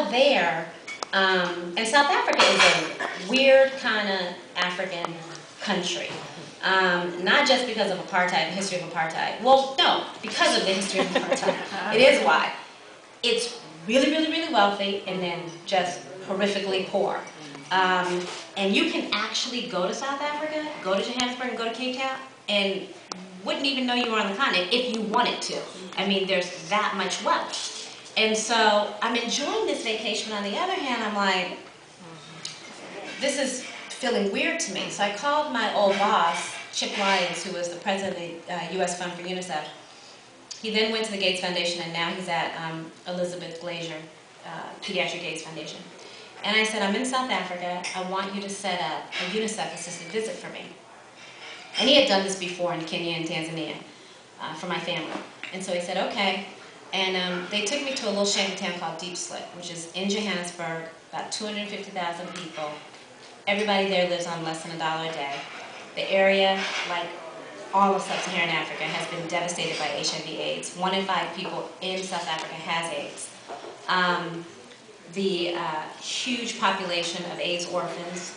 saw there, and South Africa is a weird kind of African country. Not just because of apartheid, the history of apartheid. Well, no, because of the history of apartheid. It is why. It's really, really, really wealthy and then just horrifically poor. And you can actually go to South Africa, go to Johannesburg, and go to Cape Town, and wouldn't even know you were on the continent if you wanted to. I mean, there's that much wealth. And so I'm enjoying this vacation. On the other hand, I'm like, this is feeling weird to me. So I called my old boss, Chip Lyons, who was the president of the U.S. Fund for UNICEF. He then went to the Gates Foundation, and now he's at Elizabeth Glazier Pediatric AIDS Foundation. And I said, I'm in South Africa. I want you to set up a UNICEF-assisted visit for me. And he had done this before in Kenya and Tanzania for my family. And so he said, okay. And they took me to a little shanty town called Diepsloot, which is in Johannesburg, about 250,000 people. Everybody there lives on less than $1 a day. The area, like all of sub-Saharan Africa, has been devastated by HIV/AIDS. 1 in 5 people in South Africa has AIDS. The huge population of AIDS orphans,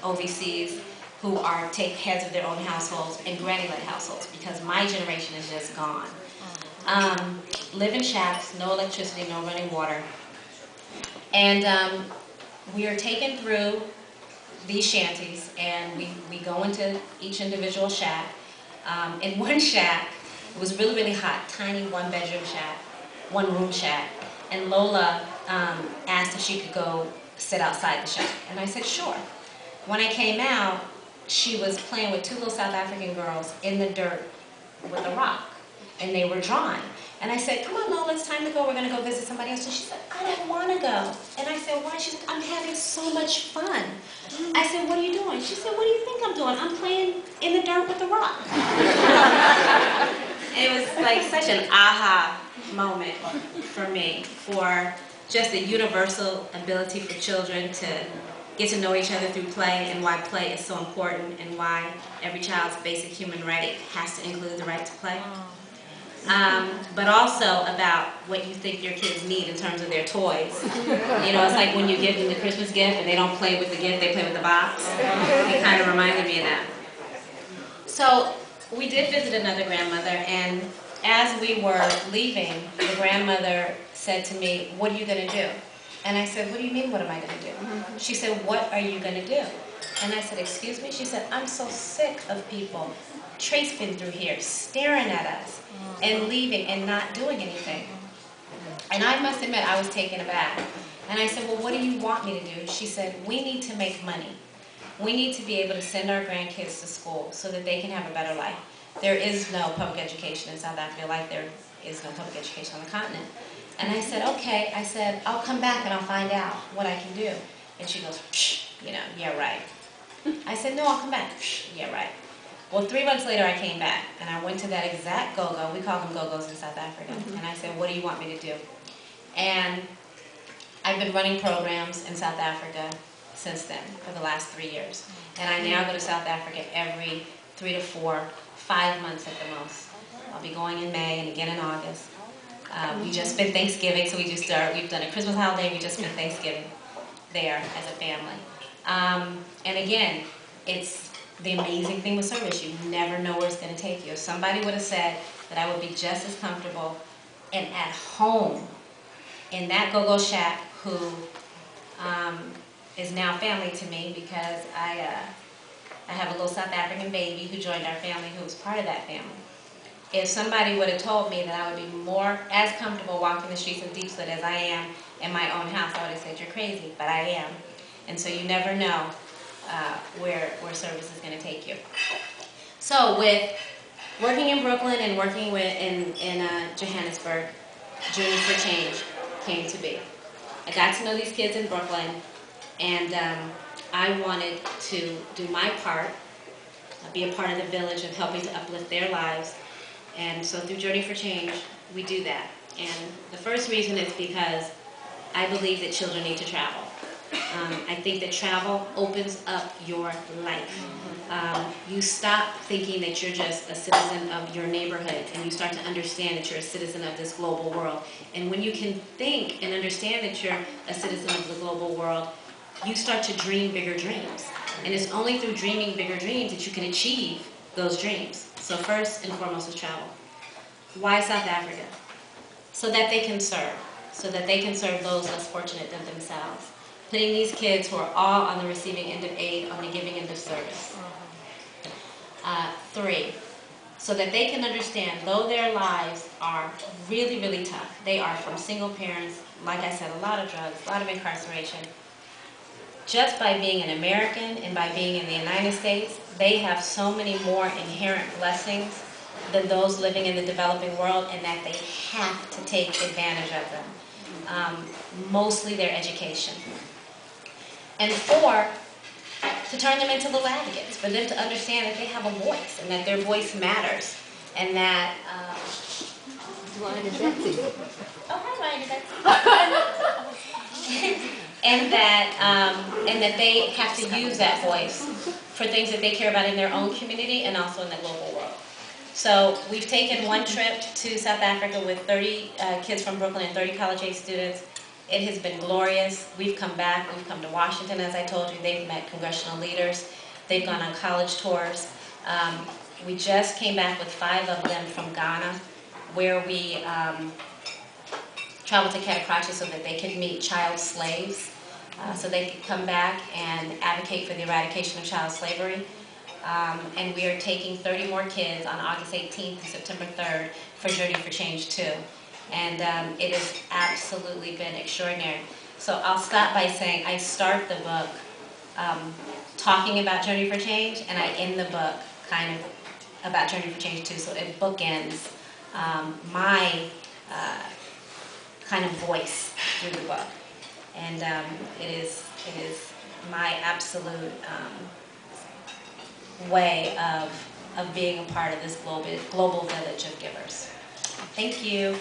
OVCs, who take heads of their own households and granny-led households, because my generation is just gone. Live in shacks, no electricity, no running water. And we are taken through these shanties, and we go into each individual shack. In one shack, it was really, really hot, tiny one-bedroom shack, one-room shack, and Lola asked if she could go sit outside the shack, and I said, sure. When I came out, she was playing with 2 little South African girls in the dirt with a rock, and they were drawing. And I said, come on, Lola, it's time to go. We're going to go visit somebody else. And she said, I don't want to go. And I said, why? She said, I'm having so much fun. I said, what are you doing? She said, what do you think I'm doing? I'm playing in the dirt with the rock. It was like such an aha moment for me, for just the universal ability for children to get to know each other through play, and why play is so important, and why every child's basic human right has to include the right to play. But also about what you think your kids need in terms of their toys. You know, it's like when you give them the Christmas gift and they don't play with the gift, they play with the box. It kind of reminded me of that. So we did visit another grandmother, and as we were leaving, the grandmother said to me, what are you going to do? And I said, what do you mean, what am I going to do? She said, what are you going to do? And I said, excuse me? She said, I'm so sick of people traipsing through here, staring at us, and leaving and not doing anything. And I must admit, I was taken aback. And I said, well, what do you want me to do? She said, we need to make money. We need to be able to send our grandkids to school so that they can have a better life. There is no public education in South Africa, like there is no public education on the continent. And I said, okay. I said, I'll come back and I'll find out what I can do. And she goes, psh, you know, yeah, right. I said, no, I'll come back. Psh, yeah, right. Well, 3 months later, I came back, and I went to that exact go-go. We call them go-go's in South Africa. And I said, what do you want me to do? And I've been running programs in South Africa since then, for the last 3 years. And I now go to South Africa every 3 to 4, 5 months at the most. I'll be going in May and again in August. We just spent Thanksgiving, so we've done a Christmas holiday, we just spent Thanksgiving there as a family. And again, it's the amazing thing with service, you never know where it's going to take you. If somebody would have said that I would be just as comfortable and at home in that go-go shack, who is now family to me, because I have a little South African baby who joined our family, who was part of that family. If somebody would have told me that I would be as comfortable walking the streets of Diepsloot as I am in my own house, I would have said, you're crazy, but I am. And so you never know where service is going to take you. So with working in Brooklyn and working in Johannesburg, Journey for Change came to be. I got to know these kids in Brooklyn, and I wanted to do my part, be a part of the village of helping to uplift their lives. And so through Journey for Change, we do that. And the first reason is because I believe that children need to travel. I think that travel opens up your life. You stop thinking that you're just a citizen of your neighborhood, and you start to understand that you're a citizen of this global world. And when you can think and understand that you're a citizen of the global world, you start to dream bigger dreams. And it's only through dreaming bigger dreams that you can achieve those dreams. So first and foremost is travel. Why South Africa? So that they can serve. So that they can serve those less fortunate than themselves. Putting these kids who are all on the receiving end of aid on the giving end of service. 3, so that they can understand, though their lives are really, really tough, they are from single parents, like I said, a lot of drugs, a lot of incarceration. Just by being an American and by being in the United States, they have so many more inherent blessings than those living in the developing world, and that they have to take advantage of them. Mostly their education. And 4, to turn them into little advocates, for them to understand that they have a voice, and that their voice matters, and that... and that they have to use that voice for things that they care about in their own community and also in the global world. So we've taken one trip to South Africa with 30 kids from Brooklyn and 30 college-age students. It has been glorious. We've come back. We've come to Washington, as I told you. They've met congressional leaders. They've gone on college tours. We just came back with 5 of them from Ghana, where we traveled to Catakrachi so that they could meet child slaves, so they could come back and advocate for the eradication of child slavery. And we are taking 30 more kids on August 18th to September 3rd for Journey for Change 2. And it has absolutely been extraordinary. So I'll stop by saying I start the book talking about Journey for Change, and I end the book kind of about Journey for Change 2. So it bookends my kind of voice through the book. And it is my absolute way of being a part of this global village of givers. Thank you.